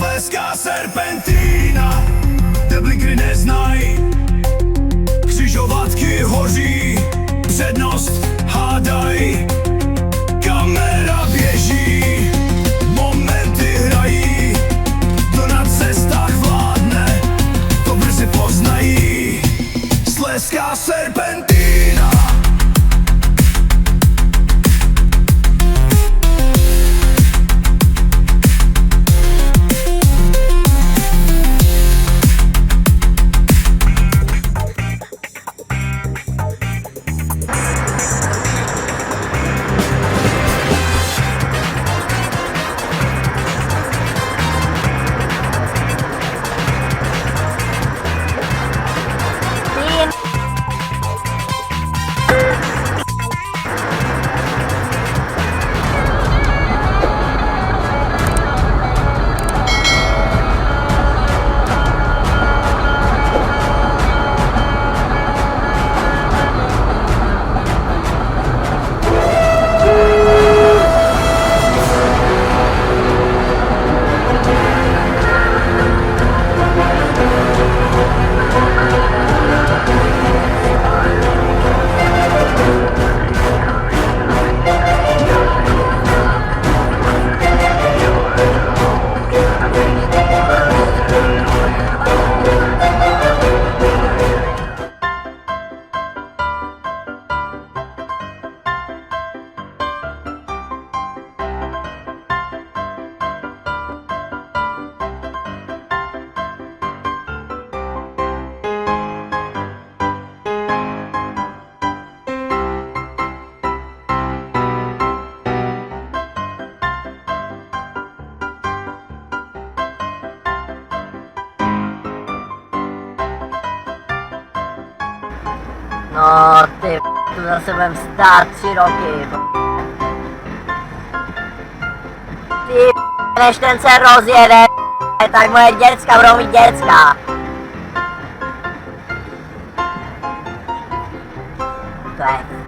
Slezská Serpentýna, kde blikry neznají, křižovatky hoří, přednost hádaj, kamera běží, momenty hrají, kdo na cestách vládne, to brzy poznají. Slezská Serpentýna. No ty, tu zase budem stát 3 roky. Ty, než ten se rozjede, tak moje děcka budou mít děcka. To je.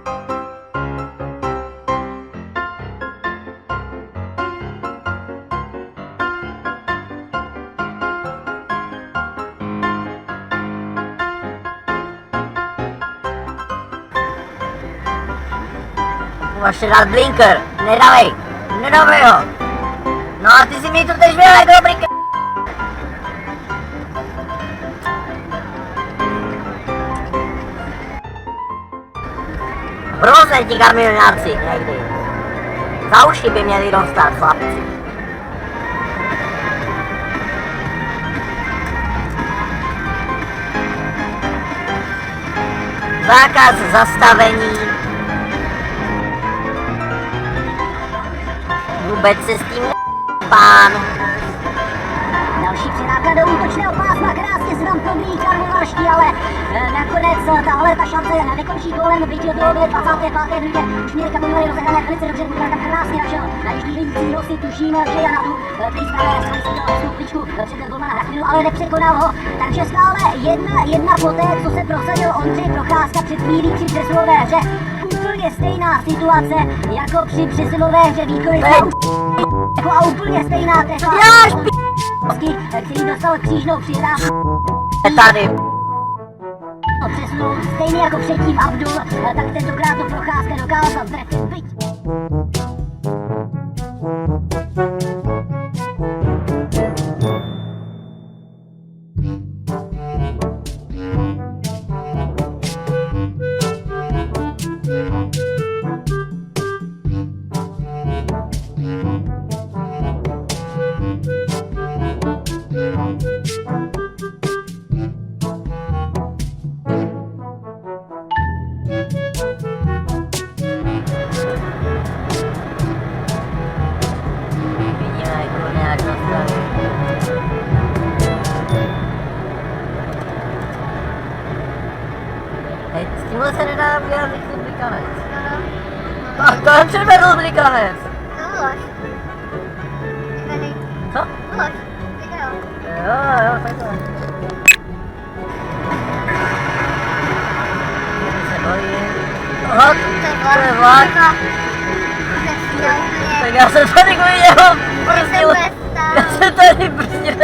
Máš dát blinker, nedávej ho. No a ty si mi tu tež byl jako dobrý k... Hrozně ti kamionáci někdy. Za uši by měli dostat chlapci. Zákaz zastavení. Vůbec se s tím pán. Další přenáklada útočného pásma, krásně se tam probíjí čarnováští, ale nakonec tahle ta šance nekončí kolem, byť do 25. minutě už měli kamiony rozehrané velice dobře, Bůh tam krásně našel na jižní lidícího si tuším, že je na tu přístavé straně si dělal stoupličku před ten golmana Hrachvilu, ale nepřekonal ho, takže stále jedna poté, co se prosadil Ondřej Procházka před chvílí při přesilové hře. Úplně stejná situace jako při přesilové hře výkony a úplně stejná trefá, který dostal křížnou přihrávku. Tady. Přesunul stejně jako předtím Abdul, tak tentokrát to Procházka dokázal trefit, byť. S tímhle se nedá udělat rychlý blikanec. Tak to je předvedl blikanec. No, lož. Co? Lož. Video. Jo, takhle. Se bojím. Aha, to je vlak. Tak já jsem tady kvůli něho brzdil. Já jsem tady brzdil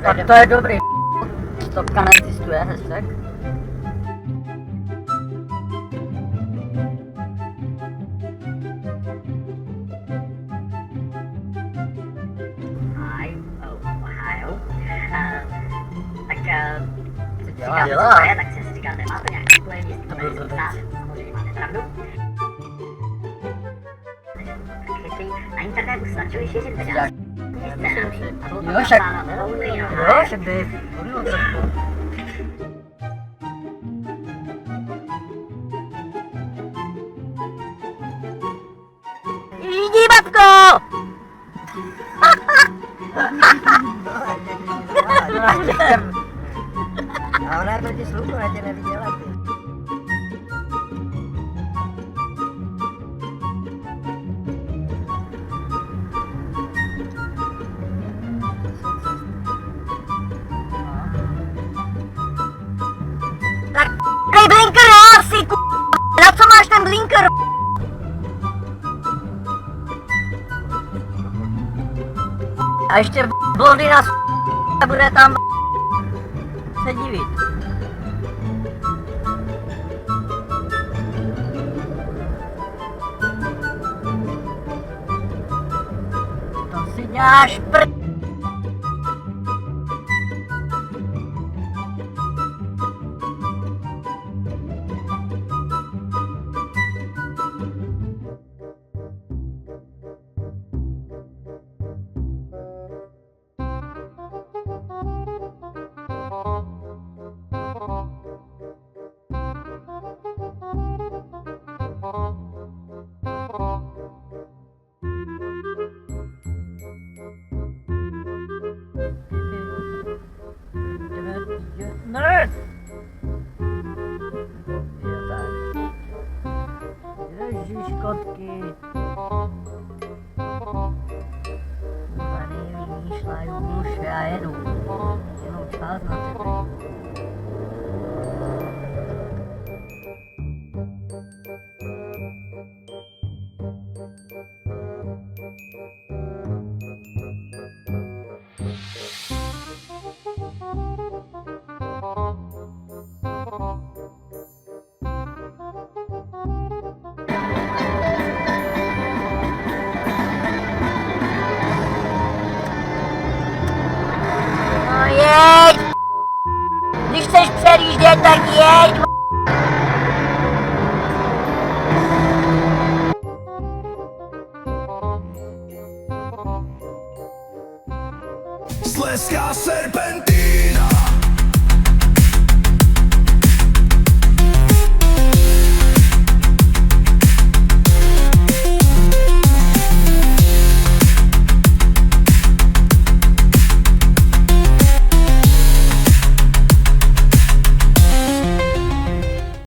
Tak to je dobrý. Stopka neexistuje, hashtag. Dělá. Co je, tak si říkáte, máte nějaký pojem, jestli to je samozřejmě máte pravdu. Na internetu stačí šířit videa. Jo, však. Jo, však to je hodnou trošku. Jdi, babko! A ona je proti sluchu, já tě neviděla, ty. Tak dej blinker, já si na co máš ten blinker? A ještě blondýna bude tam se divit. To si děláš nerd. Jo, tak. Ježíš, kotky. Tady vymýšlají už, já jedu. Jenom čas na tebe. Jeď! Když chceš přejíždět, tak jeď! Slezská Serpentýna.